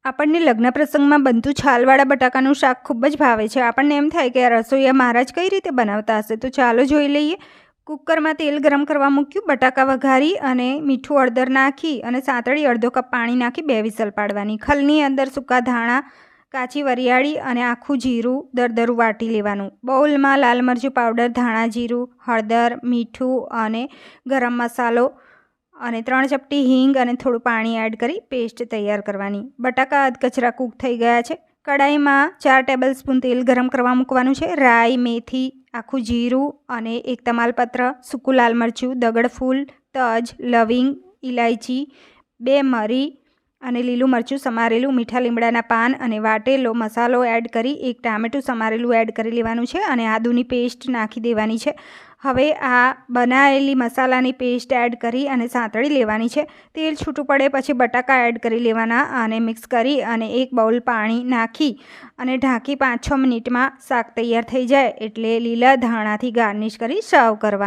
આપણને લગ્ન પ્રસંગમાં બનતું છાલવાળા બટાકાનું શાક ખૂબ જ ભાવે છે. આપણને એમ થાય કે આ રસોઈયા મહારાજ કઈ રીતે બનાવતા હશે. તો ચાલો જોઈ લઈએ. કુકરમાં તેલ ગરમ કરવા મૂક્યું. બટાકા વઘારી અને મીઠું હળદર નાખી અને સાતળી અડધો કપ પાણી નાખી 2 વિસલ પાડવાની. ખલની અંદર સૂકા ધાણા, કાચી વરિયાળી અને આખું જીરું દરદરું વાટી લેવાનું. બાઉલમાં લાલ મરચું પાવડર, ધાણા જીરું, હળદર, મીઠું અને ગરમ મસાલો અને 3 ચપટી હિંગ અને થોડું પાણી એડ કરી પેસ્ટ તૈયાર કરવાની. બટાકા અધકચરા કૂક થઈ ગયા છે. કડાઈમાં 4 ટેબલસ્પૂન તેલ ગરમ કરવા મૂકવાનું છે. રાઈ, મેથી, આખું જીરું અને 1 તમાલપત્ર, સૂકું લાલ મરચું, દગડફૂલ, તજ, લવિંગ, ઇલાયચી, 2 મરી અને લીલું મરચું સમારેલું, મીઠા લીમડાના પાન અને વાટેલો મસાલો એડ કરી 1 ટામેટું સમારેલું એડ કરી લેવાનું છે અને આદુની પેસ્ટ નાખી દેવાની છે. હવે આ બનાવેલી મસાલાની પેસ્ટ એડ કરી અને સાંતળી લેવાની છે. તેલ છૂટું પડે પછી બટાકા એડ કરી લેવાના અને મિક્સ કરી અને 1 બાઉલ પાણી નાખી અને ઢાંકી 5-6 મિનિટમાં શાક તૈયાર થઈ જાય એટલે લીલા ધાણાથી ગાર્નિશ કરી સર્વ કરવાનું.